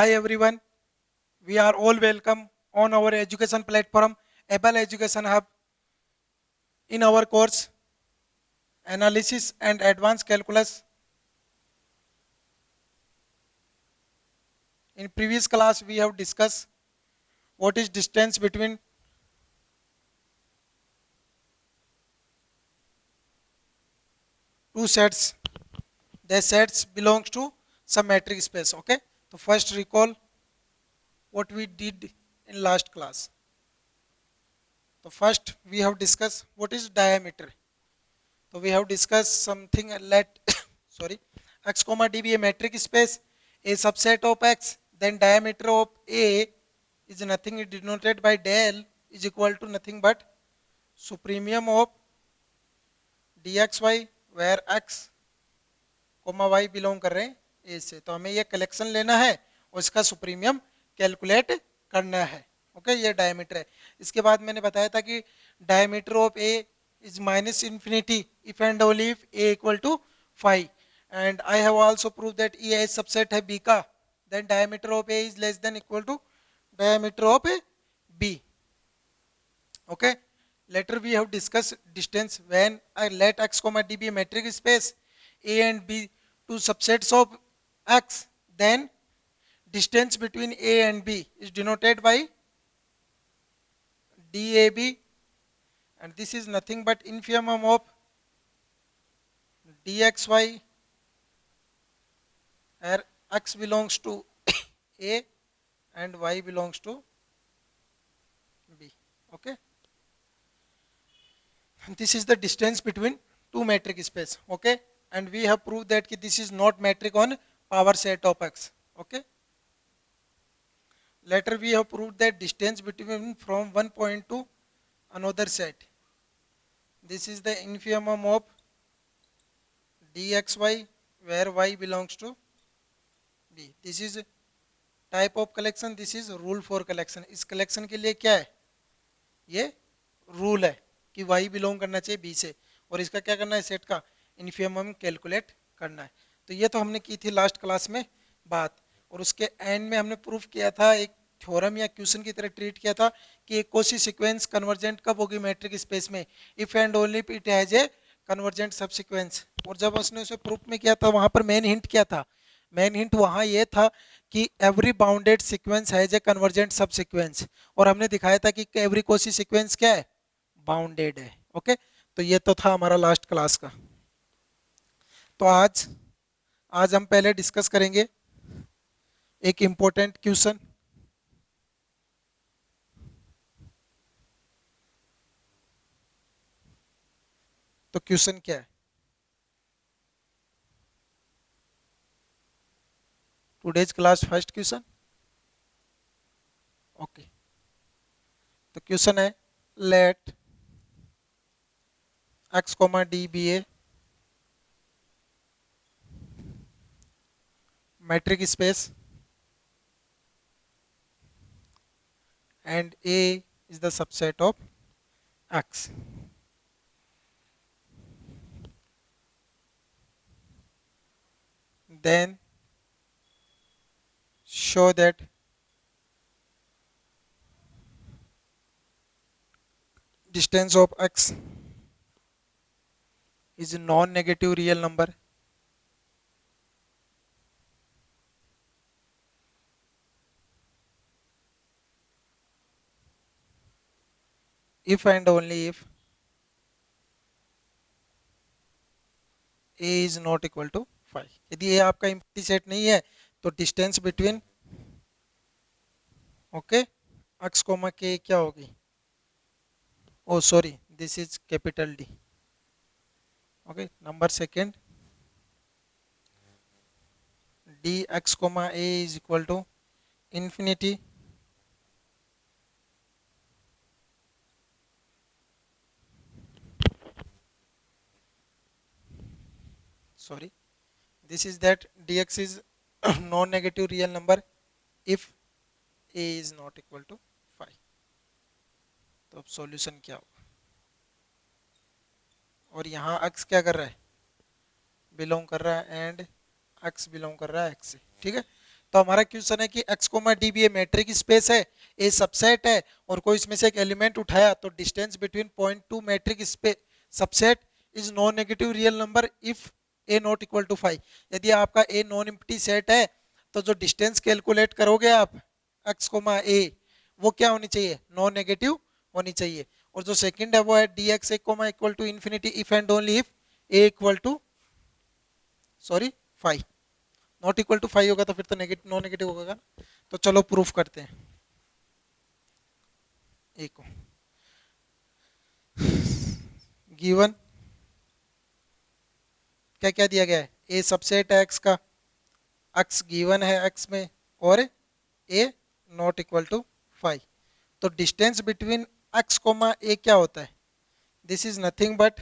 Hi everyone, we are all welcome on our education platform Able Education Hub in our course Analysis and Advanced Calculus. In previous class we have discussed what is distance between two sets. The sets belongs to some metric space. Okay, so first recall what we did in last class. So first we have discussed what is diameter. So we have discussed something. Let sorry, x comma d be a metric space, a subset of x, then diameter of a is nothing denoted by del is equal to nothing but supremium of dxy where x comma y belong कर रहे हैं a से. तो हमें ये collection लेना है और इसका सुप्रीमियम कैलकुलेट करना है. ओके, ये डायमीटर है. इसके बाद मैंने बताया था कि diameter of A is minus infinity if and only if a equal to phi, and I have also proved that E is subset है b का, then diameter of a is less than equal to diameter of b. Okay, later we have discussed distance when I let x comma d be a metric space, a and b two subsets of x, then distance between a and b is denoted by dab, and this is nothing but infimum of dxy where x belongs to a and y belongs to b. Okay, and this is the distance between two metric space. Okay, and we have proved that this is not metric on power set of x. Okay, later we have proved that distance between from one point to another set, this is the infimum of dxy where y belongs to b. This is type of collection, this is rule for collection. इस collection के लिए क्या है, ये rule है कि y belong करना चाहिए b से, और इसका क्या करना है, सेट का इन्फिमम कैलकुलेट करना है. तो ये तो हमने की थी लास्ट क्लास में बात, और उसके एंड में हमने प्रूफ किया था, एक थ्योरम या क्वेश्चन की तरह ट्रीट किया था कि एक कोसी सीक्वेंस कन्वर्जेंट कब होगी मैट्रिक स्पेस में, if and only it has a convergent subsequence. और जब उसने उसे प्रूफ में किया था वहां पर मेन हिंट क्या था, मेन हिंट वहां ये था कि every bounded sequence has a convergent सब सीक्वेंस, और हमने दिखाया था कि एवरी कोसी सीक्वेंस क्या है, बाउंडेड है. ओके, तो ये तो था हमारा लास्ट क्लास का. तो आज आज हम पहले डिस्कस करेंगे एक इंपॉर्टेंट क्वेश्चन. तो क्वेश्चन क्या है, today's class first question. Okay, तो क्वेश्चन है late x comma d be a metric space and a is the subset of x. Then show that distance of x is a non-negative real number if and only if a is not equal to 5. यदि ये आपका empty set नहीं है तो distance between okay x comma के क्या होगी, oh sorry this is capital D. Okay, number second D x comma A is equal to infinity sorry, this is that dx is non-negative real number if a is not equal to 5. तो अब solution क्या होगा, और यहाँ x क्या कर रहा है, बिलोंग कर रहा है, एंड x बिलोंग कर रहा है x से. ठीक है, तो हमारा क्वेश्चन है कि x कोमा डी भी मैट्रिक स्पेस है, ए सबसेट है, और कोई इसमें से एक एलिमेंट उठाया तो distance between point to metric space subset is non negative real number if a not equal to 5। यदि आपका ए नॉन एम्प्टी सेट है तो जो डिस्टेंस कैलकुलेट करोगे आप x कोमा ए, वो क्या होनी चाहिए, नॉन नेगेटिव होनी चाहिए। और जो सेकंड है वो है d x A comma equal to infinity if and only if a equal to sorry 5। Not equal to 5 होगा तो फिर तो नेगेटिव नॉन नेगेटिव होगा ना। तो चलो प्रूफ करते हैं। ए को गिवन क्या क्या दिया गया है, ए सबसेट है एक्स का, एक्स गिवन है एक्स में, और ए नॉट इक्वल टू 5। तो distance between X comma A क्या होता है, this is nothing but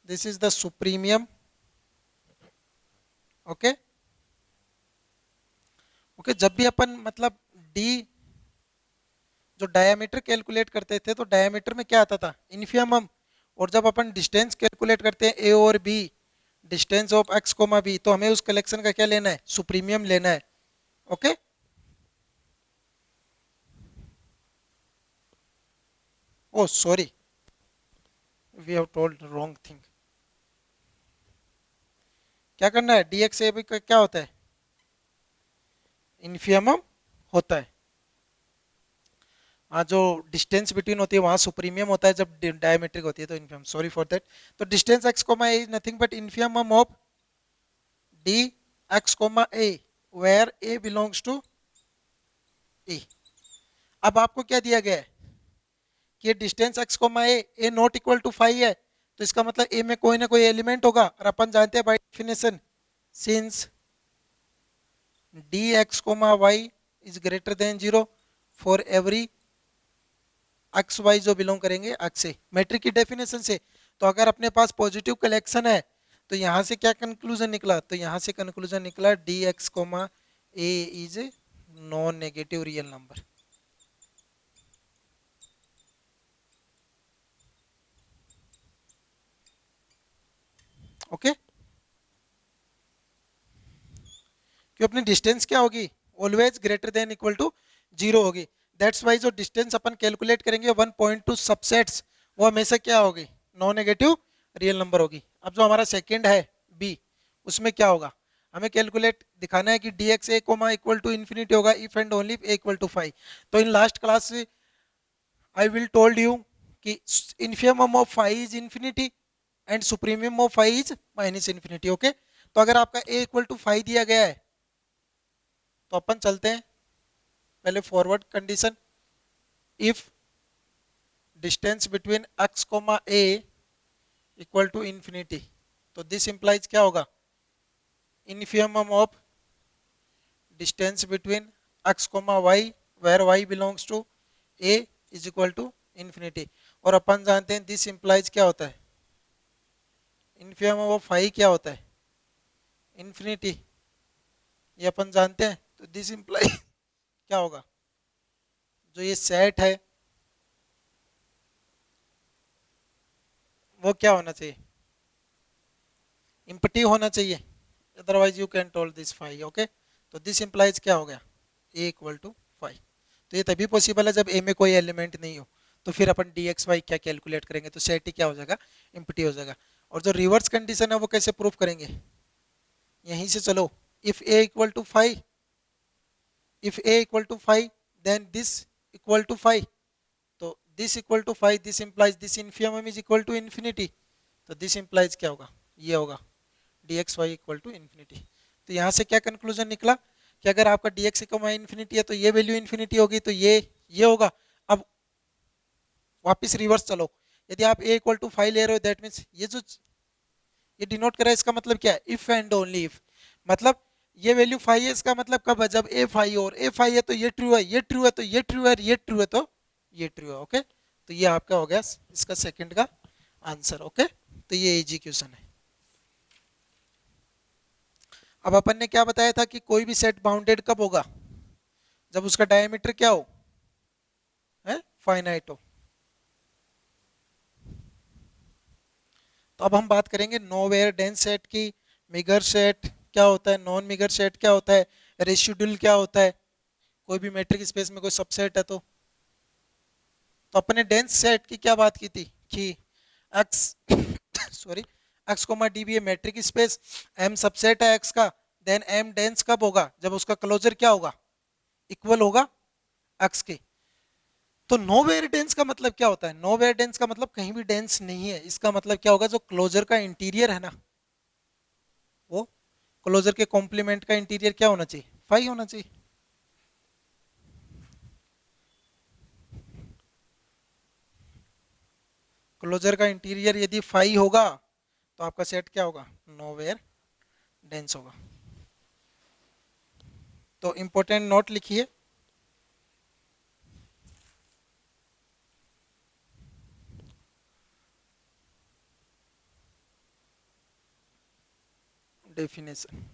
this is the supremum. Okay okay, जब भी अपन मतलब डी जो डायमीटर कैलकुलेट करते थे तो डायमीटर में क्या आता था, इन्फियमम। और जब अपन डिस्टेंस कैलकुलेट करते हैं ए और b, distance of x comma b, तो हमें उस कलेक्शन का क्या लेना है, सुप्रीमियम लेना है। Okay oh sorry, we have told wrong thing. क्या करना है, डी एक्स ए बी का क्या होता है, इन्फियमम होता है। हाँ, जो डिस्टेंस बिटवीन होती है वहां सुप्रीमियम होता है, जब डायमेट्रिक होती है तो इन्फियम, सॉरी फॉर दैट। तो distance X comma A is nothing but infimum of D x comma A where A belongs to A. अब आपको क्या दिया गया है कि distance X comma A not equal to 5 है, तो इसका मतलब ए में कोई ना कोई एलिमेंट होगा। और अपन जानते हैं by definition, since d x comma y is greater than 0 for every x y जो बिलोंग करेंगे एक्स से, मैट्रिक की डेफिनेशन से। तो अगर अपने पास पॉजिटिव कलेक्शन है तो यहाँ से क्या कंक्लूजन निकला, तो यहाँ से कंक्लूजन निकला d x comma A is non negative real number. Okay, क्यों अपनी डिस्टेंस क्या होगी, always greater than equal to 0 होगी। दैट्स वाई जो डिस्टेंस अपन कैलकुलेट करेंगे 1.2 सबसेट्स, वो हमेशा क्या होगी, नॉन नेगेटिव रियल नंबर होगी। अब जो हमारा सेकंड है बी, उसमें क्या होगा, हमें कैलकुलेट दिखाना है कि D x A comma equal to infinity होगा if and only A equal to 5। तो in last class I will told you कि infimum of 5 is infinity and supremum of 5 is minus infinity. Okay, तो अगर आपका ए equal to 5 दिया गया है तो अपन चलते हैं पहले forward condition, if distance between X comma A equal to infinity, तो दिस इंप्लाइज क्या होगा, infimum of distance between X comma Y where Y belongs to A is equal to infinity. और अपन जानते हैं दिस इंप्लाइज क्या होता है, इन्फियमम ऑफ फाई क्या होता है, इन्फिनिटी, ये अपन जानते हैं। तो दिस इंप्लाई क्या होगा, जो ये सेट है वो क्या होना चाहिए, इम्पटी होना चाहिए, otherwise you can toll this 5। Okay, तो दिस इंप्लाइज क्या हो गया, ए इक्वल टू 5। तो ये तभी पॉसिबल है जब ए में कोई एलिमेंट नहीं हो। तो फिर अपन डी एक्स वाई क्या कैलकुलेट करेंगे, तो सेट ही क्या हो जाएगा, इम्पटी हो जाएगा। और जो रिवर्स कंडीशन है वो कैसे प्रूफ करेंगे, यहीं से चलो, if a equal to 5, if a equal to 5 then this equal to 5, तो this equal to 5, this implies this infimum is equal to infinity, तो this implies क्या होगा, ये होगा dxy equal to infinity। तो यहाँ से क्या कंक्लूजन निकला कि अगर आपका dx इक्वल इन्फिनिटी है तो ये वैल्यू इन्फिनिटी होगी, तो ये होगा। अब वापस रिवर्स चलो, यदि आप a इक्वल टू 5 ले रहे हो, दैट मीन्स ये जो ये डिनोट कर रहा है, इसका मतलब क्या है, इफ एंड ओनली इफ। मतलब ये वैल्यू 5 है, इसका मतलब कब है, जब ए 5 और ए 5 है तो ये ट्रू है, ये ट्रू है तो ये ट्रू है, ये ट्रू है तो ये ट्रू है। ओके, तो ये आपका हो गया इसका सेकंड का आंसर। ओके, तो ये इजी क्वेश्चन है। अब अपन ने क्या बताया था कि कोई भी सेट बाउंडेड कब होगा, जब उसका डायमीटर क्या हो, है फाइनाइट हो। तो अब हम बात करेंगे नोवेयर डेंस सेट की, मिगर सेट क्या होता है, नॉन मिगर सेट क्या होता है, रेसिड्यूल क्या होता है, कोई भी मैट्रिक स्पेस में कोई सबसेट है तो अपने डेंस सेट की क्या बात की थी कि x sorry x comma D भी मैट्रिक स्पेस, एम सबसेट है एक्स का, देन एम डेंस कब होगा, जब उसका क्लोजर क्या होगा, इक्वल होगा एक्स के। तो नो वेयर डेंस का मतलब क्या होता है, नो वेयर डेंस का मतलब कहीं भी डेंस नहीं है, इसका मतलब क्या होगा, जो क्लोजर का इंटीरियर है ना, वो क्लोजर के कॉम्प्लीमेंट का इंटीरियर क्या होना चाहिए, फाई होना चाहिए। क्लोजर का इंटीरियर यदि फाई होगा तो आपका सेट क्या होगा, नो वेयर डेंस होगा। तो इंपॉर्टेंट नोट लिखिए, definition,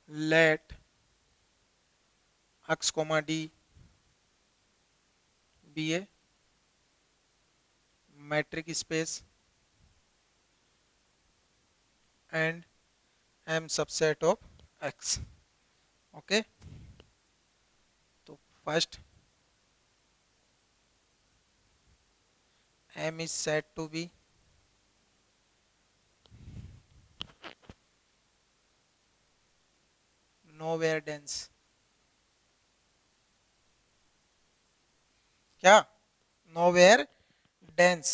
let x comma d be a metric space and m subset of x. Okay, तो first m is said to be nowhere dense, क्या, nowhere dense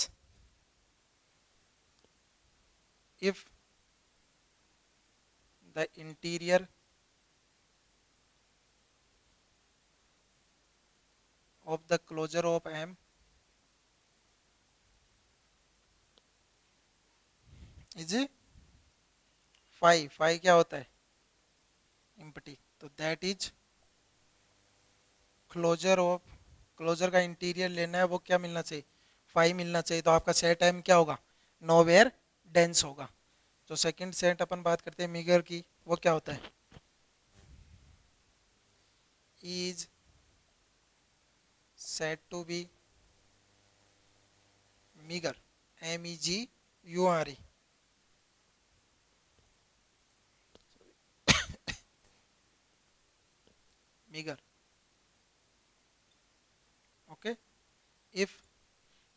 if the interior of the closure of m is phi, phi क्या होता है, empty, तो that is closure of, closure का interior लेना है, वो क्या मिलना चाहिए, फाई मिलना चाहिए, तो आपका सेट एम क्या होगा, नोवेयर डेंस होगा। जो सेकंड सेट अपन बात करते हैं मिगर की, वो क्या होता है, is set to be meagre, MEGURE, meagre, okay, if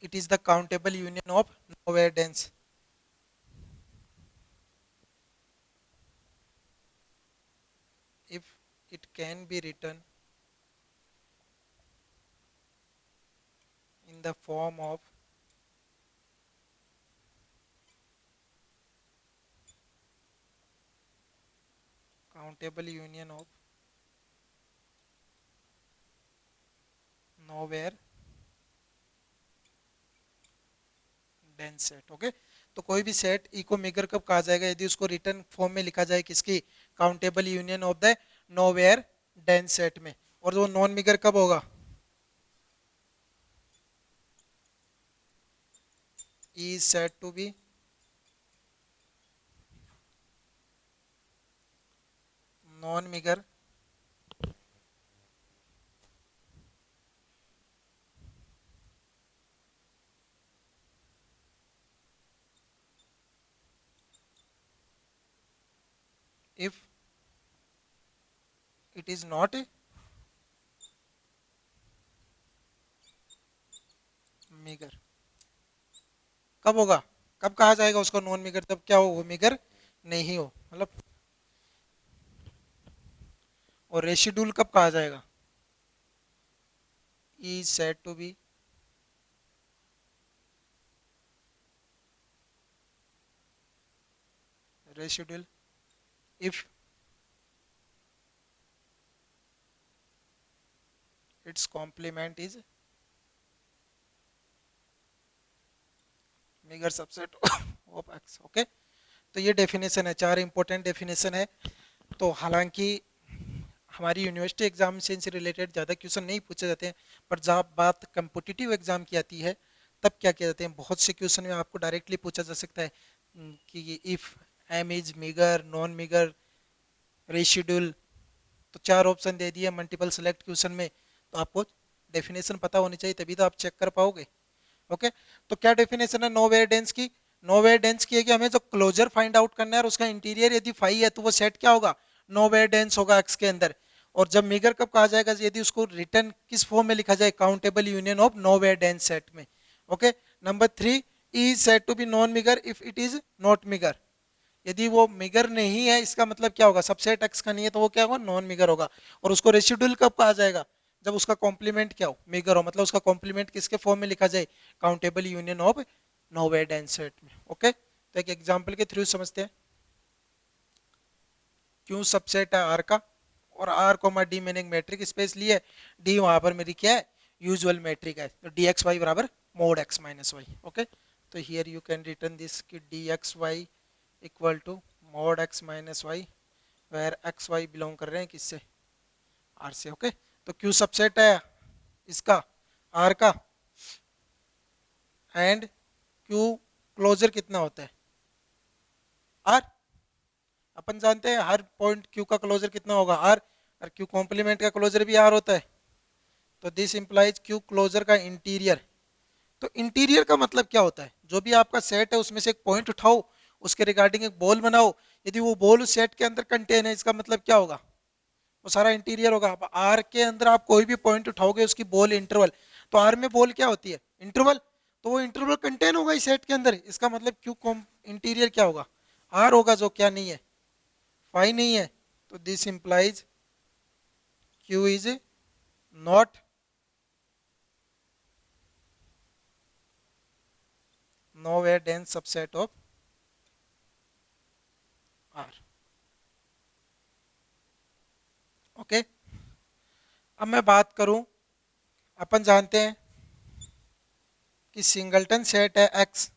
it is the countable union of nowhere dense, if it can be written in the form of countable union of nowhere dense set, okay. तो कोई भी set ई को megger कब कहा जाएगा, यदि उसको return form में लिखा जाए किसकी, countable union of the nowhere dense set में, और वो नॉन मेगर कब होगा, E set to be non meagre if it is not meagre, कब होगा, कब कहा जाएगा उसको नॉन मेगर, तब क्या हो, वो मेगर नहीं हो, मतलब, और रेसिड्यूल कब कहा जाएगा, E set to be residual if its complement is meagre subset of X, okay. तो ये डेफिनेशन है, चार इंपॉर्टेंट डेफिनेशन है। तो हालांकि हमारी यूनिवर्सिटी एग्जाम से इनसे रिलेटेड ज़्यादा क्वेश्चन नहीं पूछे जाते हैं, पर जब बात कम्पिटिटिव एग्जाम की आती है तब क्या किया जाते हैं, बहुत से क्वेश्चन में आपको डायरेक्टली पूछा जा सकता है कि if M is meagre, non meagre, residual, तो चार ऑप्शन दे दिए मल्टीपल सेलेक्ट क्वेश्चन में, तो आपको डेफिनेशन पता होनी चाहिए, तभी तो आप चेक कर पाओगे, ओके। तो क्या डेफिनेशन है नो वेयर डेंस की, नो वेयर डेंस की है कि हमें जो क्लोजर फाइंड आउट करना है और उसका इंटीरियर यदि फाई है तो वो सेट क्या होगा, नो वेयर डेंस होगा एक्स के अंदर। और जब मिगर कब कहा जाएगा, यदि उसको रिटर्न किस फॉर्म में लिखा जाए, countable union of nowhere dense set में। Okay, number 3, is set to be non meagre if it is not meagre. यदि वो मिगर नहीं है इसका मतलब क्या होगा, सबसेट एक्स का नहीं है तो वो क्या होगा, नॉन मिगर होगा। और उसको रेसिडुअल कब कहा जाएगा, जब उसका कॉम्प्लीमेंट क्या हो, मिगर हो, मतलब उसका कॉम्प्लीमेंट किसके फॉर्म में लिखा जाए, countable union of nowhere and set में। ओके, तो एक एग्जांपल के थ्रू समझते हैं। क्यों सबसेट है आर का, और आर कोमा डी मैंने एक मैट्रिक स्पेस ली है, डी वहां पर मेरी क्या है, यूजुअल मैट्रिक है, तो डी एक्स वाई बराबर mod x minus y. Okay, तो here you can return this कि D x y equal to mod x minus y, where x y belong कर रहे हैं किससे, आर से। ओके, तो क्यू सबसेट है इसका आर का, एंड क्यू क्लोजर कितना होता है, आर। अपन जानते हैं हर पॉइंट क्यू का क्लोजर कितना होगा, आर, और क्यू कॉम्प्लीमेंट का क्लोजर भी आर होता है। तो दिस इंप्लाइज क्यू क्लोजर का इंटीरियर। तो इंटीरियर का मतलब क्या होता है, जो भी आपका सेट है उसमें से एक पॉइंट उठाओ, उसके रिगार्डिंग एक बॉल बनाओ, यदि वो बॉल उस सेट के अंदर कंटेन है, इसका मतलब क्या होगा, वो सारा इंटीरियर होगा। अब आर के अंदर आप कोई भी पॉइंट उठाओगे उसकी बॉल इंटरवल, तो आर में बॉल क्या होती है, इंटरवल, तो वो इंटरवल कंटेन होगा इस सेट के अंदर, इसका मतलब क्यू इंटीरियर क्या होगा, आर होगा, जो क्या नहीं है, फाई नहीं है। तो this implies Q is not nowhere dense subset of R. Okay, अब मैं बात करूं, अपन जानते हैं कि सिंगल्टन सेट है एक्स,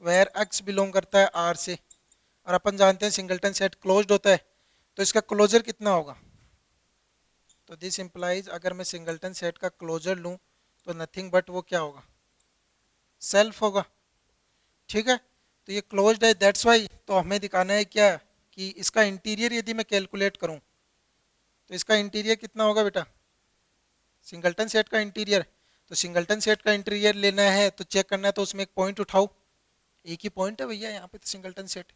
वेयर एक्स बिलोंग करता है आर से, और अपन जानते हैं सिंगल्टन सेट क्लोज्ड होता है, तो इसका क्लोजर कितना होगा। तो दिस इंप्लाइज अगर मैं सिंगल्टन सेट का क्लोजर लूं तो नथिंग बट वो क्या होगा, सेल्फ होगा। ठीक है, तो ये क्लोज्ड है, दैट्स वाई, तो हमें दिखाना है क्या, कि इसका इंटीरियर यदि मैं कैलकुलेट करूं तो इसका इंटीरियर कितना होगा बेटा, सिंगल्टन सेट का इंटीरियर। तो सिंगल्टन सेट का इंटीरियर लेना है तो चेक करना है, तो उसमें एक पॉइंट उठाओ, एक ही पॉइंट है भैया यहाँ पे, तो सिंगल्टन सेट,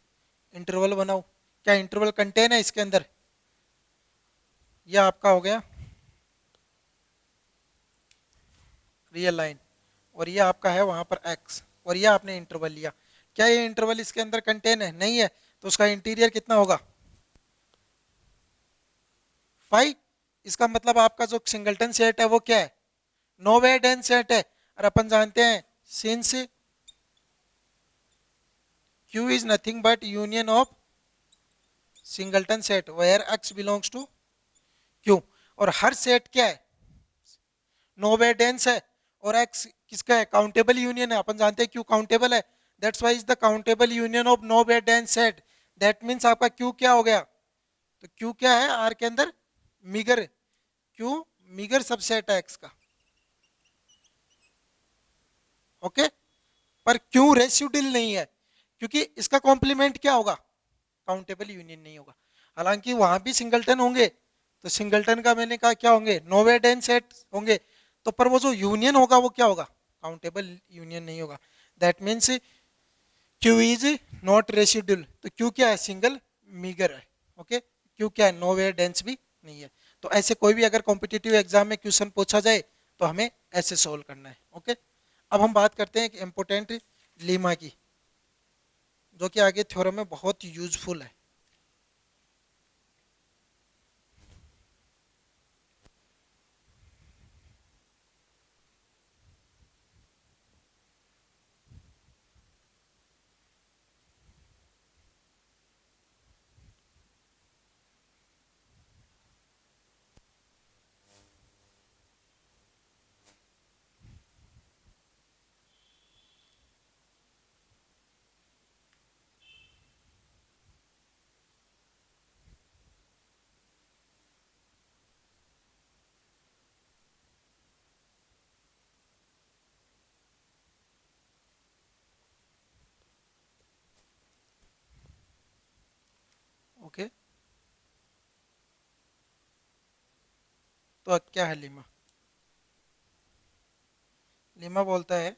इंटरवल बनाओ, क्या इंटरवल कंटेन है इसके अंदर, यह आपका हो गया रियल लाइन, और ये आपका है वहां पर एक्स, और ये आपने इंटरवल लिया, क्या ये इंटरवल इसके अंदर कंटेन है, नहीं है, तो उसका इंटीरियर कितना होगा, फाइव। इसका मतलब आपका जो सिंगल्टन सेट है वो क्या है, नो वेयर सेट है, और अपन जानते हैं since Q is nothing but union of singleton set where x belongs to Q, और हर सेट क्या है, नो वेयर है, और एक्स किसका है, काउंटेबल यूनियन है, अपन जानते हैं क्यू काउंटेबल है, that's why is the countable union of nowhere set. That means आपका क्यू क्या हो गया, तो क्यू क्या है आर के अंदर, मिगर, क्यू मिगर सबसेट है एक्स का। ओके, पर क्यू रेसिड्यूल नहीं है, क्योंकि इसका कॉम्प्लीमेंट क्या होगा, काउंटेबल यूनियन नहीं होगा। हालांकि वहां भी सिंगलटन होंगे, तो सिंगलटन का मैंने कहा क्या होंगे, नोवेडेन सेट होंगे, तो पर वो जो यूनियन होगा वो क्या होगा, काउंटेबल यूनियन नहीं होगा। That means Q is not residual, तो क्यू क्या है, सिंगल मिगर है। ओके, क्यू क्या है, नोवेयर डेंस भी नहीं है। तो ऐसे कोई भी अगर कॉम्पिटिटिव एग्जाम में क्वेश्चन पूछा जाए तो हमें ऐसे सोल्व करना है। ओके, अब हम बात करते हैं एक इम्पोर्टेंट लीमा की, जो कि आगे थ्योरम में बहुत यूजफुल है। ओके, तो क्या है लीमा, लीमा बोलता है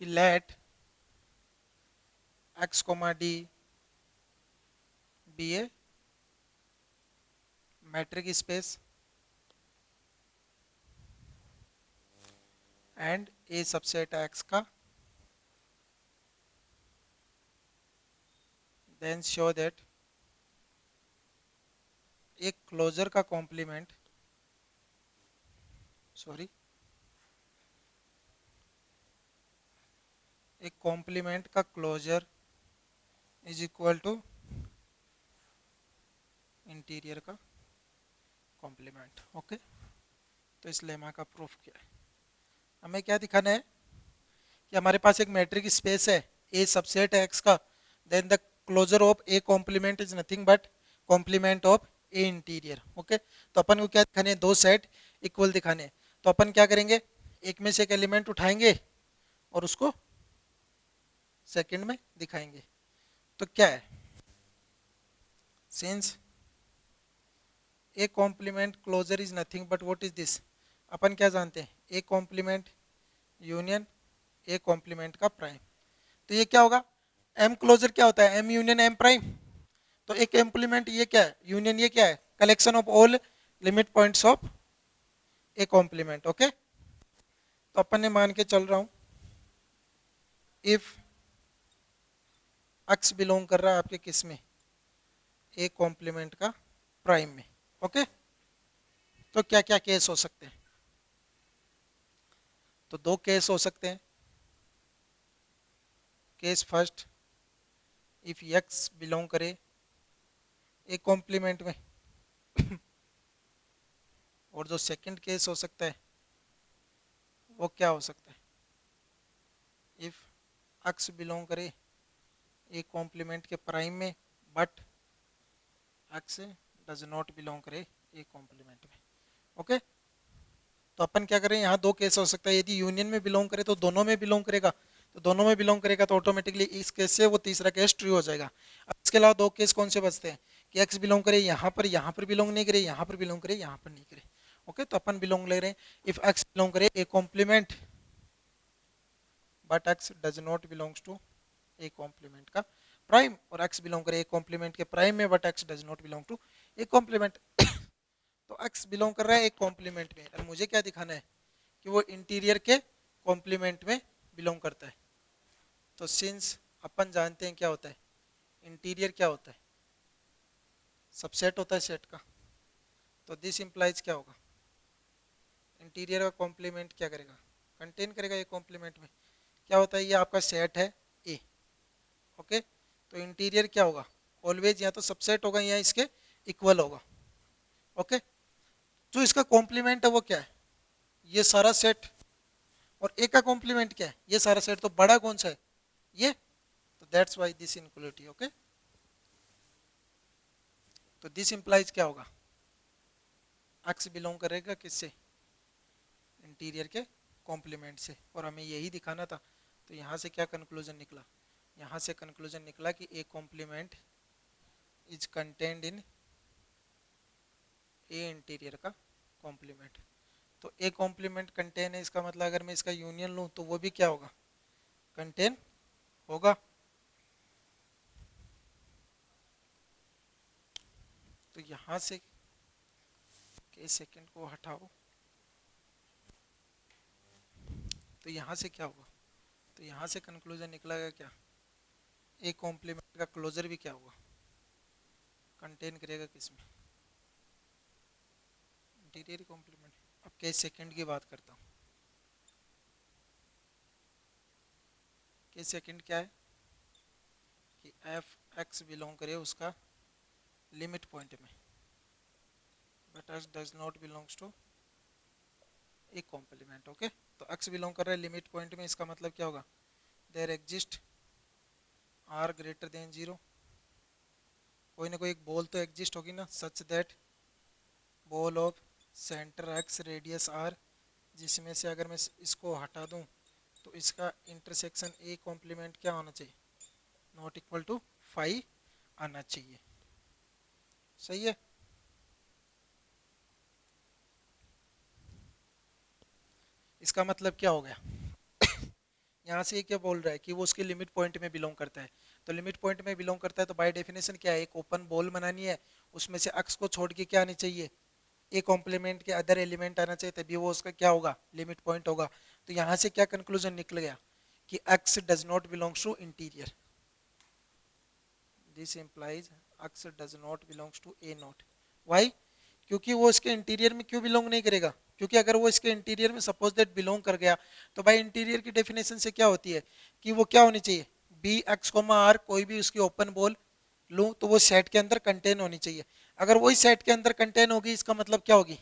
कि let x comma d be a metric space and a subset x का, देन शो दैट एक क्लोजर का कॉम्प्लीमेंट, सॉरी, एक कॉम्प्लीमेंट का closure is equal to interior का कॉम्प्लीमेंट। ओके, तो इस लेमा का प्रूफ क्या है? हमें क्या दिखाना है कि हमारे पास एक मैट्रिक स्पेस है, ए सबसेट है एक्स का, then the closure of a complement is nothing but complement of a interior. Okay, तो अपन को क्या दिखाने हैं? दो सेट इक्वल दिखाने हैं। तो अपन क्या करेंगे, एक में से एक एलिमेंट उठाएंगे और उसको सेकंड में दिखाएंगे। तो क्या है, since A complement closure is nothing but what is this, अपन क्या जानते हैं, A complement union A complement का प्राइम। तो ये क्या होगा, एम क्लोजर क्या होता है, एम यूनियन एम प्राइम। तो एक कॉम्प्लीमेंट ये क्या है, यूनियन ये क्या है, collection of all limit points of a complement. Okay, तो अपन ने मान के चल रहा हूं इफ एक्स बिलोंग कर रहा है आपके किस में, ए कॉम्प्लीमेंट का प्राइम में। ओके, तो क्या क्या केस हो सकते हैं? तो दो केस हो सकते हैं। Case first, if x belong करे ए कॉम्प्लीमेंट में और जो सेकंड केस हो सकता है वो क्या हो सकता है, इफ एक्स बिलोंग करे ए कॉम्प्लीमेंट के प्राइम में but x does not belong करे ए कॉम्प्लीमेंट में। ओके, तो अपन क्या करें, यहाँ दो केस हो सकता है। यदि यूनियन में बिलोंग करे तो दोनों में बिलोंग करेगा, तो दोनों में बिलोंग करेगा तो ऑटोमेटिकली इस केस से वो तीसरा केस ट्रू हो जाएगा। अब इसके अलावा दो केस कौन से बचते हैं कि एक्स बिलोंग करे यहाँ पर बिलोंग नहीं करे, यहाँ पर बिलोंग करे, यहाँ पर नहीं करे। ओके, तो अपन बिलोंग ले रहे हैं इफ एक्स बिलोंग करे a complement but x does not belongs to a complement का प्राइम, और एक्स बिलोंग करे ए कॉम्प्लीमेंट के प्राइम में but x does not belong to a complement. तो एक्स बिलोंग कर रहा है एक कॉम्प्लीमेंट में और मुझे क्या दिखाना है कि वो इंटीरियर के कॉम्प्लीमेंट में बिलोंग करता है। तो सिंस अपन जानते हैं क्या होता है इंटीरियर, क्या होता है सबसेट होता है सेट का, तो दिस इंप्लाइज क्या होगा, इंटीरियर का कॉम्प्लीमेंट क्या करेगा, कंटेन करेगा ये कॉम्प्लीमेंट में। क्या होता है, ये आपका सेट है ए। ओके, तो इंटीरियर क्या होगा, ऑलवेज या तो सबसेट होगा या इसके इक्वल होगा। ओके, जो इसका कॉम्प्लीमेंट है वो क्या है, ये सारा सेट, और ए का कॉम्प्लीमेंट क्या है, ये सारा सेट। तो बड़ा कौन सा है, ये, तो दैट्स व्हाई दिस इनक्लूडिटी। ओके, तो दिस इंप्लाइज क्या होगा, एक्स बिलोंग करेगा किससे, इंटीरियर के कॉम्प्लीमेंट से, और हमें यही दिखाना था। तो यहाँ से क्या कंक्लूजन निकला, यहाँ से कंक्लूजन निकला कि a complement is contained in a interior का कॉम्प्लीमेंट। तो ए कॉम्प्लीमेंट कंटेन है, इसका मतलब अगर मैं इसका यूनियन लूँ तो वो भी क्या होगा, कंटेन होगा। तो यहाँ से के सेकंड को हटाओ, तो यहाँ से क्या होगा, तो यहाँ से कंक्लूजन निकलेगा क्या, ए कॉम्प्लीमेंट का क्लोजर भी क्या होगा, कंटेन करेगा किसमें, इंटीरियर कॉम्प्लीमेंट। अब केस सेकंड की बात करता हूँ। केस सेकंड क्या है कि एफ एक्स बिलोंग करे उसका लिमिट पॉइंट में but x does not belongs to a complement. Okay, तो एक्स बिलोंग कर रहा है लिमिट पॉइंट में, इसका मतलब क्या होगा, there exist r greater than zero, कोई ना कोई एक बॉल तो एग्जिस्ट होगी ना, such that ball of centre x radius r, जिसमें से अगर मैं इसको हटा दूं तो इसका इंटरसेक्शन ए कॉम्प्लीमेंट क्या होना चाहिए, नॉट इक्वल टू फाइव आना चाहिए। सही है, इसका मतलब क्या हो गया यहाँ से ये क्या बोल रहा है कि वो उसके लिमिट पॉइंट में बिलोंग करता है। तो लिमिट पॉइंट में बिलोंग करता है तो बाय डेफिनेशन क्या है, एक ओपन बॉल बनानी है, उसमें से अक्स को छोड़ के क्या आनी चाहिए, ए कॉम्प्लीमेंट के अदर एलिमेंट आना चाहिए, तभी वो उसका क्या होगा, लिमिट पॉइंट होगा। तो यहाँ से क्या कंक्लूजन निकल गया कि x does not belongs to interior, this implies x does not belongs to A naught. Why? क्योंकि वो इसके इंटीरियर में क्यों बिलोंग नहीं करेगा, क्योंकि अगर वो इसके इंटीरियर में सपोज दैट बिलोंग कर गया तो भाई इंटीरियर की डेफिनेशन से क्या होती है कि वो क्या होनी चाहिए, बी एक्स कोमा आर, कोई भी उसकी ओपन बॉल लूं तो वो सेट के अंदर कंटेन होनी चाहिए। अगर वही सेट के अंदर कंटेन होगी इसका मतलब क्या होगी,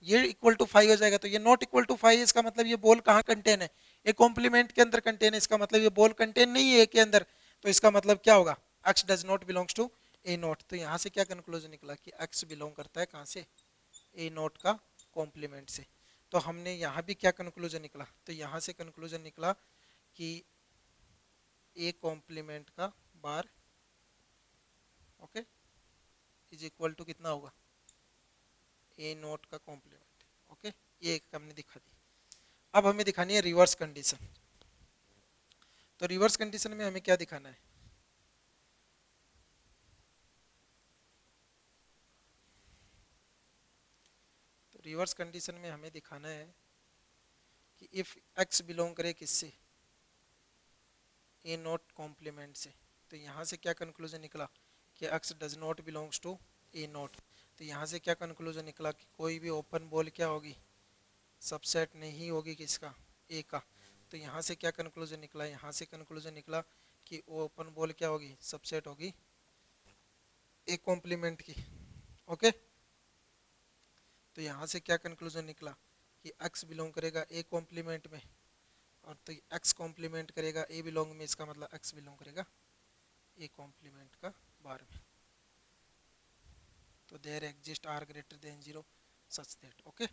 ये इक्वल टू 5 हो जाएगा। तो ये नॉट इक्वल टू 5 इसका मतलब ये बॉल कहाँ कंटेन है, एक कॉम्प्लीमेंट के अंदर कंटेन है, इसका मतलब ये बॉल कंटेन नहीं है ए के अंदर। तो इसका मतलब क्या होगा, x does not belongs to A naught. तो यहाँ से क्या कंक्लूजन निकला कि एक्स बिलोंग करता है कहाँ से, ए नॉट का कॉम्प्लीमेंट से। तो हमने यहाँ भी क्या कंक्लूजन निकला, तो यहाँ से कंक्लूजन निकला कि ए कॉम्प्लीमेंट का बार ओके इज इक्वल टू कितना होगा, ए नॉट का कॉम्प्लीमेंट। ओके, ये एक हमने दिखा दी। अब हमें दिखानी है रिवर्स कंडीशन। तो रिवर्स कंडीशन में हमें क्या दिखाना है, तो रिवर्स कंडीशन में हमें दिखाना है कि इफ एक्स बिलोंग करे किससे, ए नॉट कॉम्प्लीमेंट से। तो यहाँ से क्या कंक्लूजन निकला कि x does not belongs to A naught. तो यहाँ से क्या कंक्लूजन निकला कि कोई भी ओपन बॉल क्या होगी, सबसेट नहीं होगी किसका, ए का। तो यहाँ से क्या कंक्लूजन निकला, यहाँ से कंक्लूजन निकला कि ओपन बॉल क्या होगी, सबसेट होगी ए कॉम्प्लीमेंट की। ओके, तो यहाँ से क्या कंक्लूजन निकला कि एक्स बिलोंग करेगा ए कॉम्प्लीमेंट में, और तो एक्स कॉम्प्लीमेंट करेगा ए बिलोंग में, इसका मतलब एक्स बिलोंग करेगा ए कॉम्प्लीमेंट का बार में। तो there exist r greater than zero such that. Okay,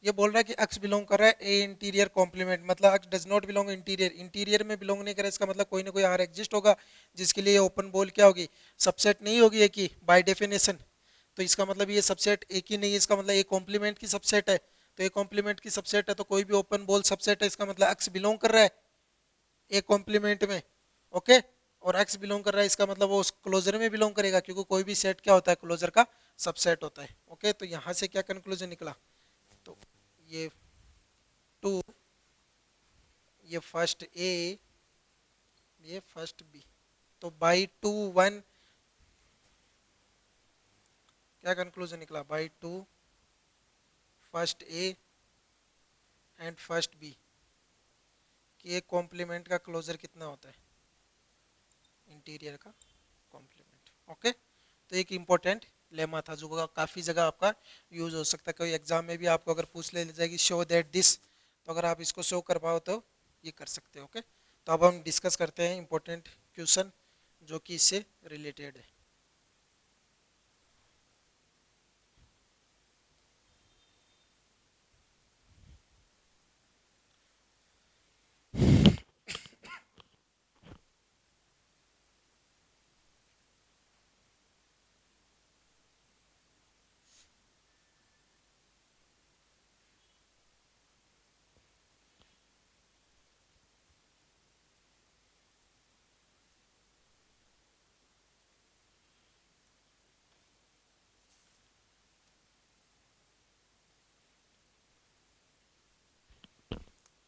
ये बोल रहा है कि एक्स बिलोंग कर रहा है ए इंटीरियर कॉम्प्लीमेंट, मतलब x does not belong interior, interior में बिलोंग नहीं करे, इसका मतलब कोई ना कोई आर एग्जिस्ट होगा जिसके लिए ओपन बॉल क्या होगी, सबसेट नहीं होगी एक ही बाय डेफिनेशन। तो इसका मतलब ये सबसेट एक ही नहीं है, इसका मतलब एक कॉम्प्लीमेंट की सबसेट है। तो एक कॉम्प्लीमेंट की सबसेट है तो कोई भी ओपन बॉल सबसेट है, इसका मतलब एक्स बिलोंग कर रहा है एक कॉम्प्लीमेंट में। ओके, और एक्स बिलोंग कर रहा है इसका मतलब वो उस क्लोजर में बिलोंग करेगा, क्योंकि कोई भी सेट क्या होता है, क्लोजर का सबसेट होता है। ओके, तो यहाँ से क्या कंक्लूजन निकला, तो ये टू, ये फर्स्ट ए, ये फर्स्ट बी, तो बाई टू वन क्या कंक्लूजन निकला, by two first A and first B कि एक कॉम्प्लीमेंट का क्लोजर कितना होता है, इंटीरियर का कॉम्प्लीमेंट। ओके, तो एक इम्पोर्टेंट लेमा था जो काफ़ी जगह आपका यूज हो सकता है, कोई एग्जाम में भी आपको अगर पूछ ले जाएगी शो दैट दिस, तो अगर आप इसको शो कर पाओ तो ये कर सकते हो। ओके, तो अब हम डिस्कस करते हैं इम्पोर्टेंट क्वेश्चन जो कि इससे रिलेटेड है।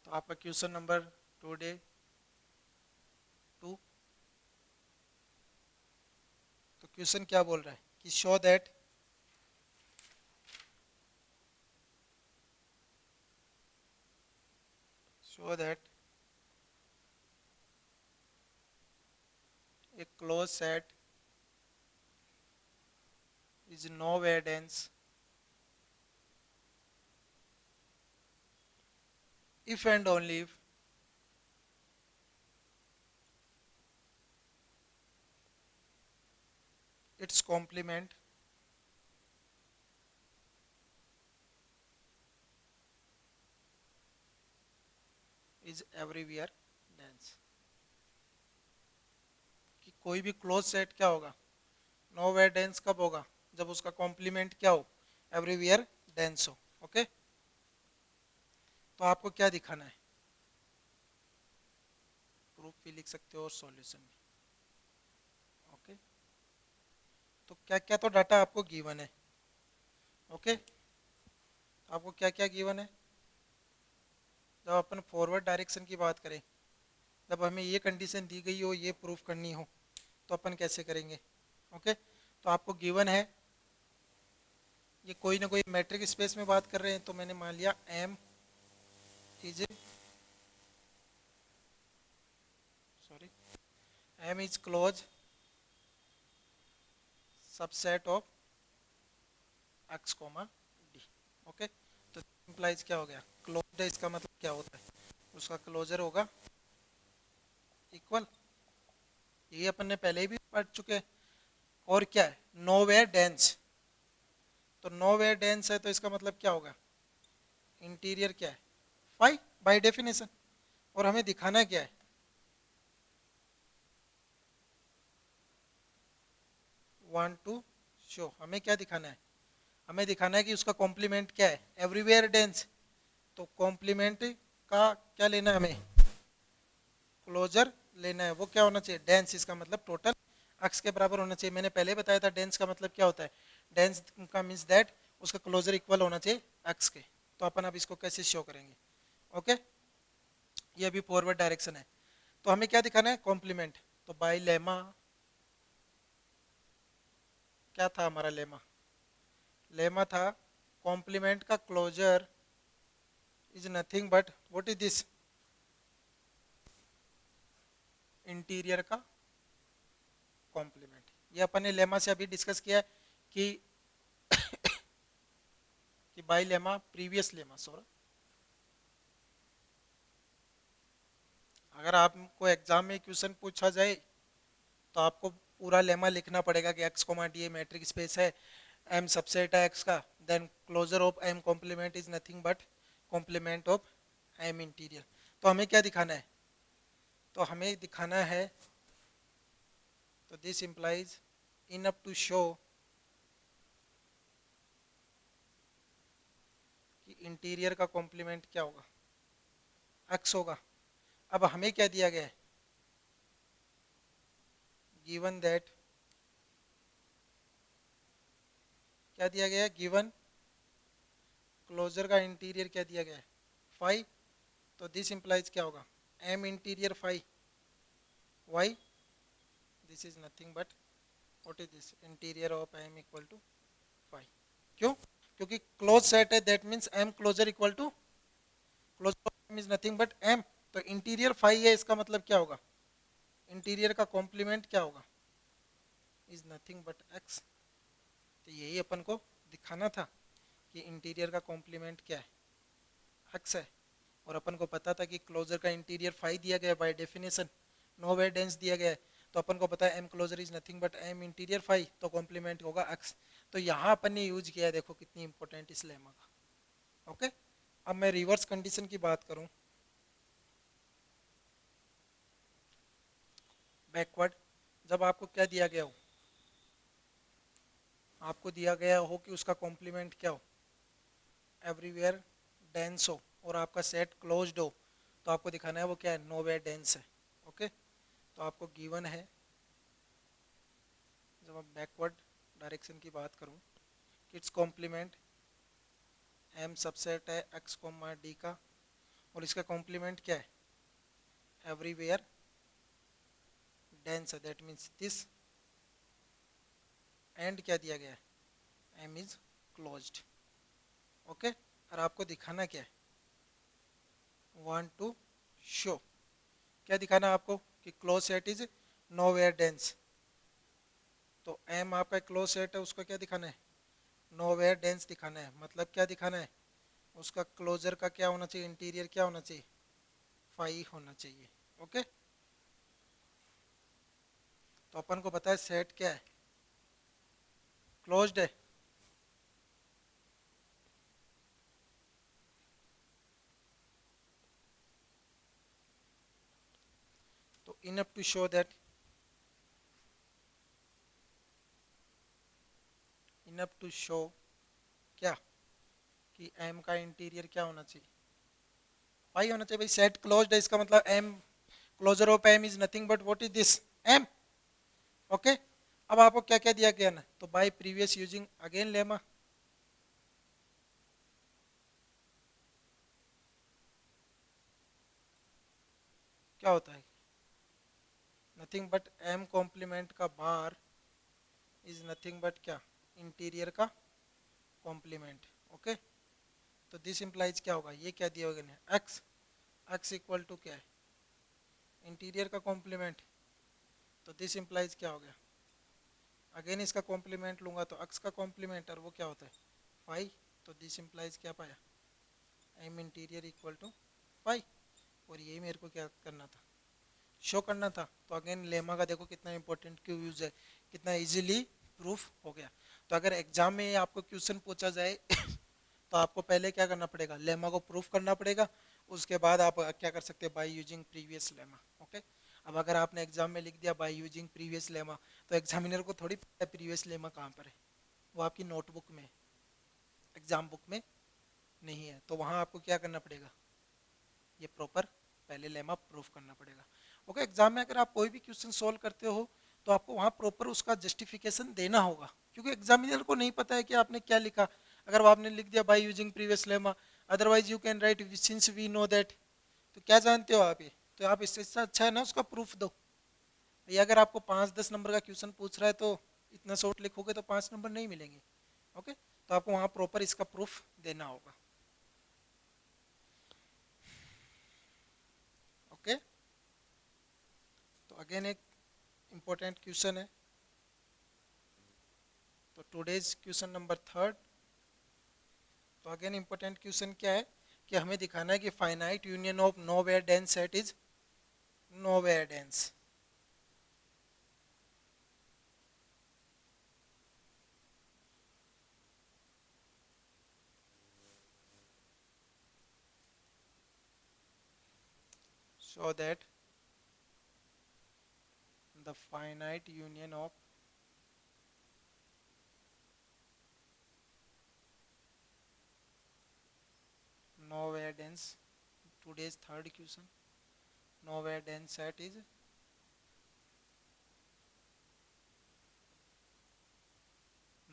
तो आपका क्वेश्चन नंबर टुडे 2, तो क्वेश्चन क्या बोल रहा है कि show that a closed set is nowhere dense if and only if its complement is everywhere dense। कि कोई भी क्लोज सेट क्या होगा, नोवेयर डेंस कब होगा, जब उसका कॉम्प्लीमेंट क्या हो, एवरीवेयर डेंस हो। ओके, तो आपको क्या दिखाना है, प्रूफ भी लिख सकते हो और सॉल्यूशन भी। ओके, तो क्या क्या तो डाटा आपको गिवन है। ओके, आपको क्या क्या गिवन है। जब अपन फॉरवर्ड डायरेक्शन की बात करें, जब हमें ये कंडीशन दी गई हो, ये प्रूफ करनी हो, तो अपन कैसे करेंगे। ओके, तो आपको गिवन है, ये कोई ना कोई मैट्रिक स्पेस में बात कर रहे हैं, तो मैंने मान लिया M is sorry M is close subset of x comma d. Okay, तो इम्प्लाइज क्या हो गया, क्लोज्ड है, इसका मतलब क्या होता है, उसका क्लोजर होगा इक्वल, ये अपन ने पहले ही भी पढ़ चुके हैं। और क्या है, नोवेयर डेंस, तो नोवेयर डेंस है तो इसका मतलब क्या होगा, इंटीरियर क्या है, फाई बाय डेफिनेशन। और हमें दिखाना क्या है, वांट टू शो, हमें क्या दिखाना है, हमें दिखाना है कि उसका कॉम्प्लीमेंट क्या है, एवरीवेयर डेंस। तो कॉम्प्लीमेंट का क्या लेना है हमें, क्लोजर लेना है, वो क्या होना चाहिए, डेंस, इसका मतलब टोटल अक्स के बराबर होना चाहिए। मैंने पहले बताया था डेंस का मतलब क्या होता है, डेंस का मीन्स दैट उसका क्लोजर इक्वल होना चाहिए अक्स के। तो अपन अब इसको कैसे शो करेंगे। ओके, ये अभी फॉरवर्ड डायरेक्शन है, तो हमें क्या दिखाना है, कॉम्प्लीमेंट। तो बाय लेमा, क्या था हमारा लेमा, लेमा था कॉम्प्लीमेंट का closure is nothing but what is this, interior का कॉम्प्लीमेंट। ये अपन ने लेमा से अभी डिस्कस किया कि by lemma, previous lemma sorry, अगर आपको एग्जाम में क्वेश्चन पूछा जाए तो आपको पूरा लेमा लिखना पड़ेगा कि x comma d metric space है, एम सबसेट है एक्स का, then closure of M complement is nothing but complement of M interior. तो हमें क्या दिखाना है, तो हमें दिखाना है, तो this implies enough to show कि इंटीरियर का कॉम्प्लीमेंट क्या होगा, एक्स होगा। अब हमें क्या दिया गया है, गिवन दैट, क्या दिया गया है, गिवन क्लोजर का इंटीरियर क्या दिया गया है, फाई। तो दिस इंप्लाइज क्या होगा, M interior phi, why, this is nothing but what is this, interior of M equal to phi. क्यों, क्योंकि क्लोज सेट है, that means M closure equal to closure of M is nothing but M. तो interior phi है, इसका मतलब क्या होगा, interior का कॉम्प्लीमेंट क्या होगा, इज नथिंग बट एक्स। तो यही अपन को दिखाना था कि इंटीरियर का कॉम्प्लीमेंट क्या है, एक्स है। और अपन को पता था कि क्लोजर का इंटीरियर फाई दिया गया by definition, nowhere dense दिया गया है, तो अपन को पता है M closure is nothing but M interior phi, तो कॉम्प्लीमेंट होगा एक्स। तो यहाँ अपन ने यूज किया है, देखो कितनी इंपॉर्टेंट इस लेमा का। ओके, अब मैं रिवर्स कंडीशन की बात करूं, बैकवर्ड, जब आपको क्या दिया गया हो, आपको दिया गया हो कि उसका कॉम्प्लीमेंट क्या हो, एवरीवेयर डेंस हो, और आपका सेट क्लोज्ड हो, तो आपको दिखाना है वो क्या है, नोवेयर डेंस है। ओके, तो आपको गिवन है, जब मैं बैकवर्ड डायरेक्शन की बात करूं, इट्स कॉम्प्लीमेंट एम सबसेट है एक्स कोमा डी का, और इसका कॉम्प्लीमेंट क्या है, एवरीवेयर डेंस है, दैट मीन्स दिस, एंड क्या दिया गया है, एम इज क्लोज्ड। ओके, और आपको दिखाना क्या है, वांट टू शो, क्या दिखाना है आपको, कि close set is nowhere dense. तो एम आपका क्लोज सेट है, उसका क्या दिखाना है, नोवेयर डेंस दिखाना है। मतलब क्या दिखाना है, उसका क्लोजर का क्या होना चाहिए, इंटीरियर क्या होना चाहिए, फाई होना चाहिए। ओके, तो अपन को पता है सेट क्या है, क्लोज्ड है। तो enough to show that, enough to show क्या, कि एम का इंटीरियर क्या होना चाहिए, फाई होना चाहिए। भाई सेट क्लोज्ड है, इसका मतलब M closure of M is nothing but what is this, M. Okay, अब आपको क्या क्या दिया गया ना, तो by previous using again lemma, क्या होता है, नथिंग बट एम कॉम्प्लीमेंट का बार इज नथिंग बट क्या, इंटीरियर का कॉम्प्लीमेंट। ओके, तो दिस इंप्लाइज क्या होगा, ये क्या दिया होगा ना, एक्स, एक्स इक्वल टू क्या है, इंटीरियर का कॉम्प्लीमेंट, तो दिस इंप्लाइज क्या हो गया, अगेन इसका कॉम्प्लीमेंट लूंगा तो एक्स का कॉम्प्लीमेंट, और वो क्या होता है फाइव, तो दिस इंप्लाइज क्या पाया, M interior equal to five. और ये मेरे को क्या करना था, शो करना था। तो अगेन लेमा का देखो कितना इंपॉर्टेंट क्यों यूज है, कितना इजीली प्रूफ हो गया। तो अगर एग्जाम में आपको क्वेश्चन पूछा जाए तो आपको पहले क्या करना पड़ेगा, लेमा को प्रूफ करना पड़ेगा, उसके बाद आप क्या कर सकते हैं, bye using previous lemma. Okay, अब अगर आपने एग्जाम में लिख दिया बाय यूजिंग प्रीवियस लेमा, तो एग्जामिनर को थोड़ी पता है प्रीवियस लेमा कहाँ पर है, वो आपकी नोटबुक में, एग्जाम बुक में नहीं है। तो वहाँ आपको क्या करना पड़ेगा, ये प्रॉपर पहले लेमा प्रूफ करना पड़ेगा। ओके, एग्जाम में अगर आप कोई भी क्वेश्चन सॉल्व करते हो तो आपको वहाँ प्रॉपर उसका जस्टिफिकेशन देना होगा, क्योंकि एग्जामिनर को नहीं पता है कि आपने क्या लिखा। अगर आपने लिख दिया by using previous lemma, otherwise you can write since we know that, तो क्या जानते हो आप ये, तो आप इससे अच्छा है ना उसका प्रूफ दो। ये अगर आपको 5-10 नंबर का क्वेश्चन पूछ रहा है तो इतना शॉर्ट लिखोगे तो 5 नंबर नहीं मिलेंगे। ओके, तो आपको वहाँ प्रॉपर इसका प्रूफ देना होगा। ओके, तो अगेन एक इम्पोर्टेंट क्वेश्चन है, तो टुडेज क्वेश्चन नंबर 3। तो अगेन इम्पोर्टेंट क्वेश्चन क्या है कि हमें दिखाना है कि finite union of nowhere dense set is nowhere dense. so that the finite union of nowhere dense, today's third question, nowhere dense set is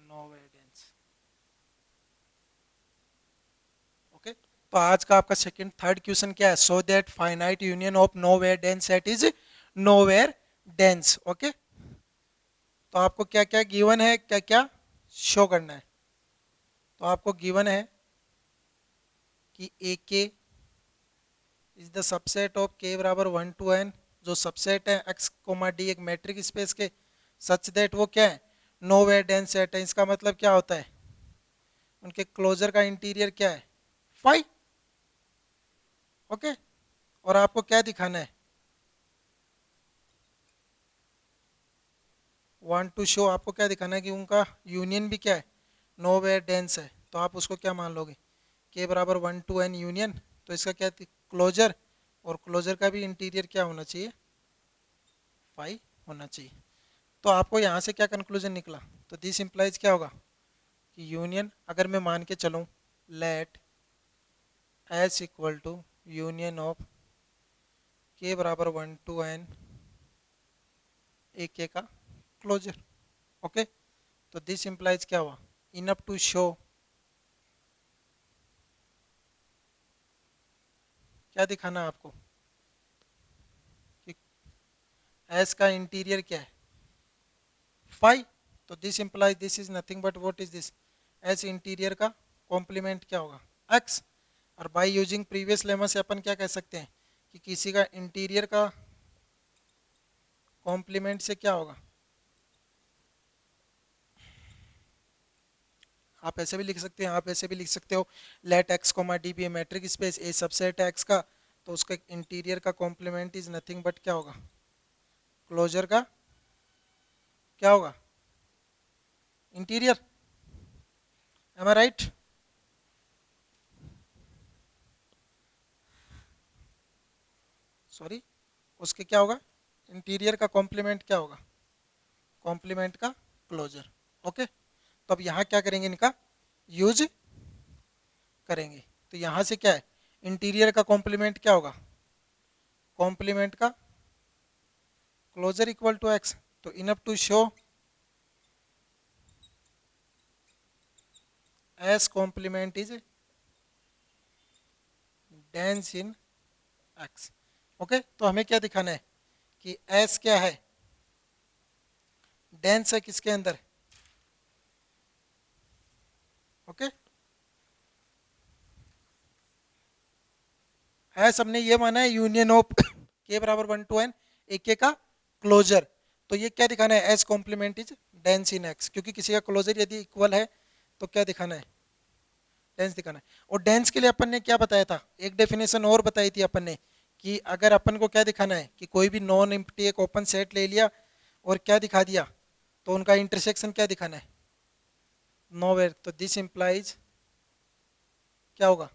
nowhere dense। Okay, तो आज का आपका सेकंड थर्ड क्वेश्चन क्या है, so that finite union of nowhere dense set is nowhere dense. Okay, तो आपको क्या क्या गिवन है, क्या क्या शो करना है। तो आपको गिवन है कि ए के is the subset of k बराबर 1 to n, जो सबसेट है x कोमा डी एक मैट्रिक स्पेस के, सच दैट वो क्या है, नो वेयर डेंस सेट है। इसका मतलब क्या होता है, उनके क्लोजर का इंटीरियर क्या है, फाइव। ओके, और आपको क्या दिखाना है, वांट टू शो, आपको क्या दिखाना है कि उनका यूनियन भी क्या है, नो वेयर डेंस है। तो आप उसको क्या मान लोगे, के बराबर 1 to n यूनियन, तो इसका क्या क्लोजर, और क्लोजर का भी इंटीरियर क्या होना चाहिए, फाइव होना चाहिए। तो आपको यहाँ से क्या कंक्लूजन निकला, तो दिस इंप्लाइज क्या होगा कि यूनियन, अगर मैं मान के चलूँ let S equal to union of k बराबर 1 to n ए के का क्लोजर। ओके, तो दिस इंप्लाइज क्या हुआ, इनफ टू शो, क्या दिखाना है आपको कि एस का इंटीरियर क्या है, फाइव। तो this implies this is nothing but what is this, S interior का कॉम्प्लीमेंट क्या होगा, एक्स। और बाय यूजिंग प्रीवियस लेमा से अपन क्या कह सकते हैं कि किसी का इंटीरियर का कॉम्प्लीमेंट से क्या होगा, आप ऐसे भी लिख सकते हैं, आप ऐसे भी लिख सकते हो, let X comma d be metric space A subset है एक्स का, तो उसका इंटीरियर का कॉम्प्लीमेंट इज नथिंग बट क्या होगा, क्लोजर का क्या होगा, इंटीरियर। एम आई राइट, सॉरी, उसके क्या होगा, इंटीरियर का कॉम्प्लीमेंट क्या होगा, कॉम्प्लीमेंट का क्लोजर। ओके, तो अब यहाँ क्या करेंगे, इनका यूज करेंगे। तो यहाँ से क्या है, इंटीरियर का कॉम्प्लीमेंट क्या होगा, कॉम्प्लीमेंट का क्लोजर इक्वल टू एक्स, तो enough to show S complement is dense in x. Okay, तो हमें क्या दिखाना है कि एस क्या है, डेंस है किसके अंदर। ओके, एस हमने ये माना है यूनियन ऑफ के बराबर 1 to n ए के का क्लोजर, तो ये क्या दिखाना है, S complement is dense in x, क्योंकि किसी का क्लोजर यदि इक्वल है तो क्या दिखाना है, डेंस दिखाना है। और डेंस के लिए अपन ने क्या बताया था, एक डेफिनेशन और बताई थी अपन ने कि अगर अपन को क्या दिखाना है कि कोई भी नॉन एम्प्टी एक ओपन सेट ले लिया और क्या दिखा दिया, तो उनका इंटरसेक्शन क्या दिखाना है, नोवेयर, तो दिस इंप्लाइज क्या होगा,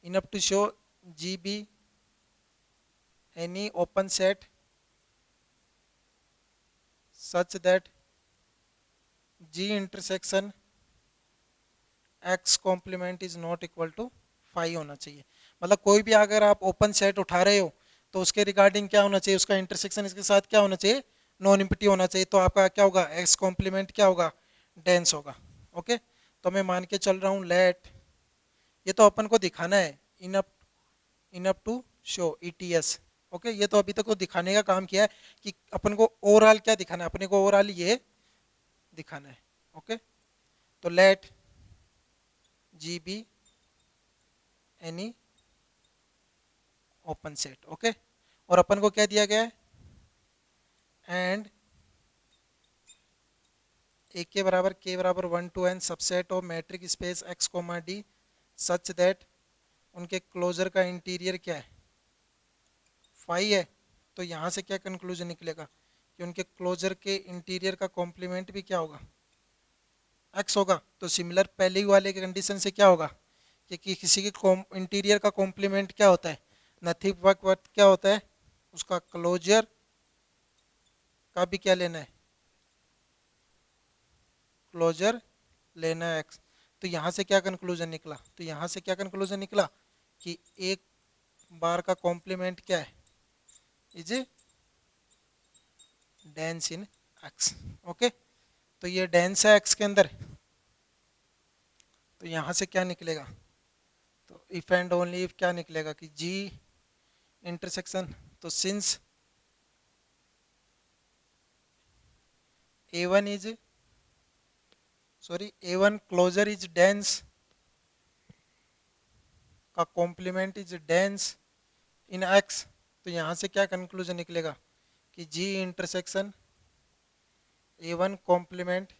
enough to show G be any open set such that G intersection x complement is not equal to 5 होना चाहिए। मतलब कोई भी अगर आप ओपन सेट उठा रहे हो तो उसके रिगार्डिंग क्या होना चाहिए, उसका इंटरसेक्शन इसके साथ क्या होना चाहिए, नॉन इम्पिटी होना चाहिए, तो आपका क्या होगा, एक्स कॉम्प्लीमेंट क्या होगा, डेंस होगा। ओके, तो मैं मान के चल रहा हूँ लेट, ये तो अपन को दिखाना है इनफ इनफ टू शो ईटीएस। ओके, ये तो अभी तक तो दिखाने का काम किया है कि अपन को ओवरऑल क्या दिखाना है, अपने को ओवरऑल ये दिखाना है। ओके, तो let G be any open set. Okay, और अपन को क्या दिया गया है, एंड ए के बराबर 1 to n subset of matric space x comma D such that उनके क्लोजर का इंटीरियर क्या है, 5 है। तो यहाँ से क्या कंक्लूजन निकलेगा कि उनके क्लोजर के इंटीरियर का कॉम्प्लीमेंट भी क्या होगा, एक्स होगा। तो सिमिलर पहले वाले के कंडीशन से क्या होगा कि किसी के इंटीरियर का कॉम्प्लीमेंट क्या होता है, नथिंग बट क्या होता है, उसका क्लोजर का भी क्या लेना है, क्लोजर लेना है एक्स। तो यहाँ से क्या कंक्लूजन निकला, तो यहाँ से क्या कंक्लूजन निकला कि एक बार का कॉम्प्लीमेंट क्या है, is dense in x. Okay, तो ये डेंस है एक्स के अंदर, तो यहाँ से क्या निकलेगा, तो इफ एंड ओनली इफ क्या निकलेगा कि जी इंटरसेक्शन, तो since A1 is A1 closure is dense का complement is dense in x, तो यहाँ से क्या कंक्लूजन निकलेगा कि G intersection A1 complement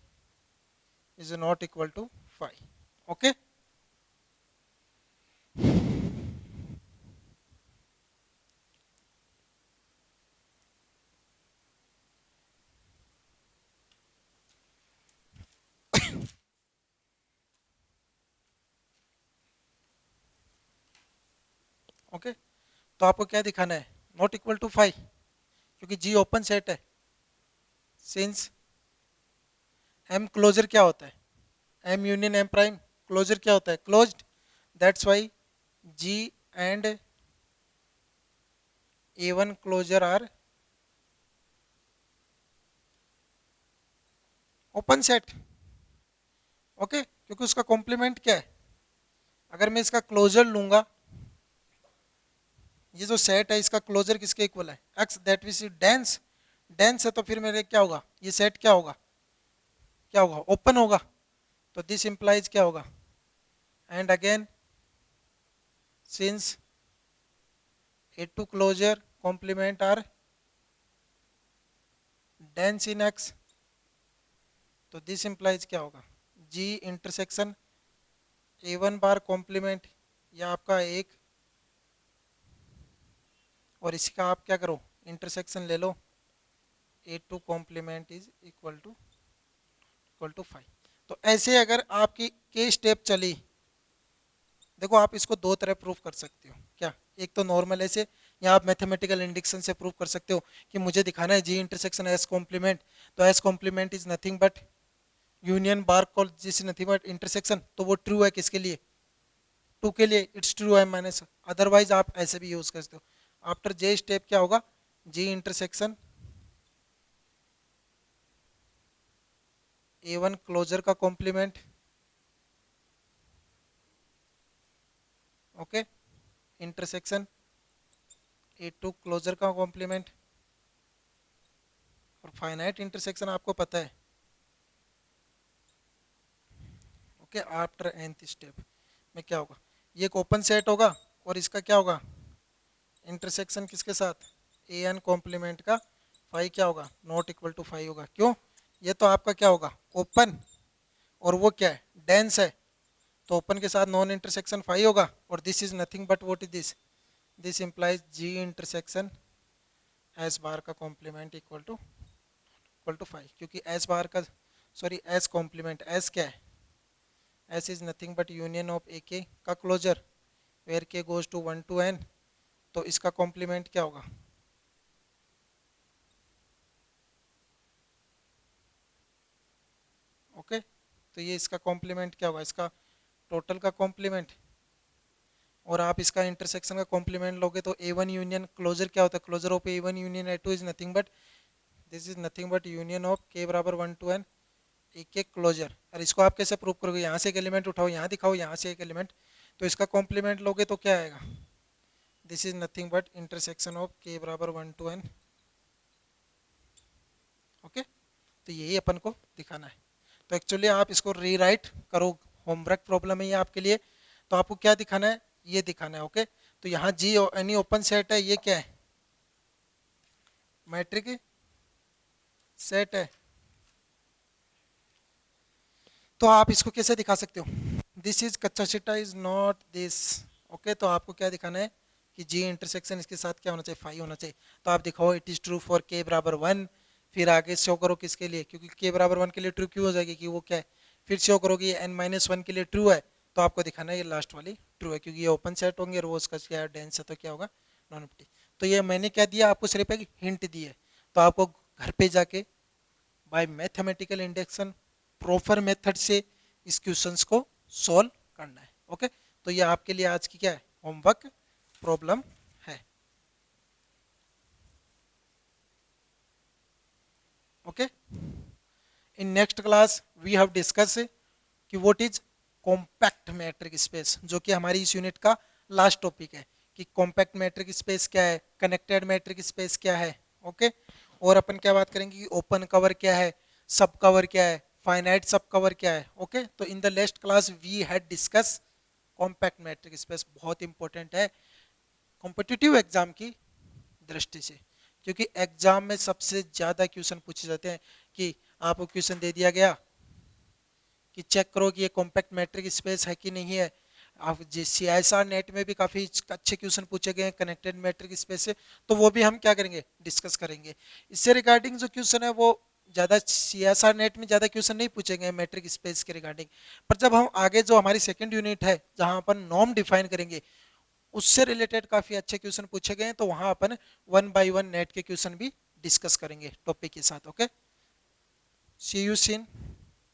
is not equal to 5। Okay, okay, तो आपको क्या दिखाना है, नॉट इक्वल टू 5, क्योंकि जी ओपन सेट है। सिंस एम क्लोजर क्या होता है, M union M prime closure क्या होता है, closed, that's why G and A1 closure are open set. Okay, क्योंकि उसका कॉम्प्लीमेंट क्या है, अगर मैं इसका क्लोजर लूंगा, ये जो सेट है इसका क्लोजर किसके इक्वल है, x, that means dense, dense है तो फिर मेरे क्या होगा, ये सेट क्या होगा, क्या होगा, ओपन होगा। तो दिस इंप्लाइज क्या होगा, and again since A2 closure complement are dense in x, तो दिस इंप्लाइज क्या होगा, जी इंटरसेक्शन A1 बार कॉम्प्लीमेंट, या आपका एक, और इसका आप क्या करो, इंटरसेक्शन ले लो, A2 complement is equal to 5। तो ऐसे अगर आपकी के स्टेप चली, देखो आप इसको दो तरह प्रूफ कर सकते हो क्या, एक तो नॉर्मल ऐसे, या आप मैथमेटिकल इंडिक्शन से प्रूफ कर सकते हो कि मुझे दिखाना है जी इंटरसेक्शन एस कॉम्प्लीमेंट, तो S complement is nothing but union bar call जिस नथिंग बट इंटरसेक्शन, तो वो ट्रू है किसके लिए, टू के लिए, इट्स ट्रू है माइनस, अदरवाइज आप ऐसे भी यूज कर सकते हो। आफ्टर जे स्टेप क्या होगा, जी इंटरसेक्शन A1 क्लोजर का complement, okay, intersection A2 closure का कॉम्प्लीमेंट, और फाइनाइट इंटरसेक्शन आपको पता है, ओके, आफ्टर nth स्टेप में क्या होगा, ये एक ओपन सेट होगा और इसका क्या होगा इंटरसेक्शन किसके साथ, an कॉम्प्लीमेंट का फाई क्या होगा, नॉट इक्वल टू फाई होगा। क्यों, ये तो आपका क्या होगा ओपन, और वो क्या है डेंस है, तो ओपन के साथ नॉन इंटरसेक्शन फाई होगा, और this is nothing but what is this implies G intersection S bar का कॉम्प्लीमेंट इक्वल टू फाई, क्योंकि एस बार का सॉरी एस कॉम्प्लीमेंट, एस क्या है, S is nothing but union of A के का closure where K goes to 1 to n, तो इसका complement क्या होगा, ओके, तो ये इसका कॉम्प्लीमेंट क्या होगा, इसका टोटल का कॉम्प्लीमेंट, और आप इसका इंटरसेक्शन का कॉम्प्लीमेंट लोगे तो A1 यूनियन क्लोजर क्या होता है, closure of A1 union A2 is nothing but this is nothing but union of k बराबर 1 to n एक एक क्लोजर। और इसको आप कैसे प्रूव करोगे, यहाँ से एक एलिमेंट उठाओ, यहाँ दिखाओ, यहाँ से एक एलिमेंट, तो इसका कॉम्प्लीमेंट लोगे तो क्या आएगा, this is nothing but intersection of k बराबर 1 to n, ओके, तो यही अपन को दिखाना है। तो एक्चुअली आप इसको रीराइट करो, होमवर्क प्रॉब्लम है ये आपके लिए, तो आपको क्या दिखाना है, ये दिखाना है, ओके। तो यहाँ जी एनी ओपन सेट है, ये क्या है मैट्रिक सेट है, तो आप इसको कैसे दिखा सकते हो, दिस इज कच्चा चिट्टा इज नॉट दिस, ओके, तो आपको क्या दिखाना है कि जी इंटरसेक्शन इसके साथ क्या होना चाहिए, फाई होना चाहिए, तो आप दिखाओ इट इज ट्रू फॉर के बराबर 1, फिर आगे शो करो किसके लिए, क्योंकि के बराबर 1 के लिए ट्रू क्यों हो जाएगी कि वो क्या है, फिर शो करोगे ये n-1 के लिए ट्रू है, तो आपको दिखाना है ये लास्ट वाली ट्रू है, क्योंकि ये ओपन सेट होंगे और वो उसका क्या डेंस है, तो क्या होगा नॉन एम्प्टी। तो ये मैंने क्या दिया आपको, सिर्फ एक हिंट दी है, तो आपको घर पे जाके bye mathematical induction proper method से इस क्वेश्चंस को सॉल्व करना है, ओके। तो ये आपके लिए आज की क्या है होमवर्क प्रॉब्लम है, okay. In next class we have discuss कि what is compact metric space, जो कि हमारी इस यूनिट का लास्ट टॉपिक है कि कॉम्पैक्ट मैट्रिक स्पेस क्या है, कनेक्टेड मैट्रिक स्पेस क्या है, ओके। और अपन क्या बात करेंगे कि ओपन कवर क्या है, सब कवर क्या है, फाइनाइट सब कवर क्या है, ओके। तो in the last class we had discuss compact metric space, बहुत इंपॉर्टेंट है कॉम्पिटिटिव एग्जाम की दृष्टि से, क्योंकि एग्जाम में सबसे ज्यादा क्वेश्चन पूछे जाते हैं कि आपको क्वेश्चन दे दिया गया कि चेक करो कि ये कॉम्पैक्ट मैट्रिक स्पेस है कि नहीं है, आप CSR नेट में भी काफी अच्छे क्वेश्चन पूछे गए हैं कनेक्टेड मैट्रिक स्पेस से, तो वो भी हम क्या करेंगे डिस्कस करेंगे। इससे रिगार्डिंग जो क्वेश्चन है वो ज्यादा CSR नेट में ज्यादा क्वेश्चन नहीं पूछे गए मैट्रिक स्पेस के रिगार्डिंग, पर जब हम आगे जो हमारी सेकंड यूनिट है जहां अपन नॉर्म डिफाइन करेंगे उससे रिलेटेड काफी अच्छे क्वेश्चन पूछे गए हैं, तो वहां अपन 1 by 1 नेट के क्वेश्चन भी डिस्कस करेंगे टॉपिक के साथ, ओके। C you seen.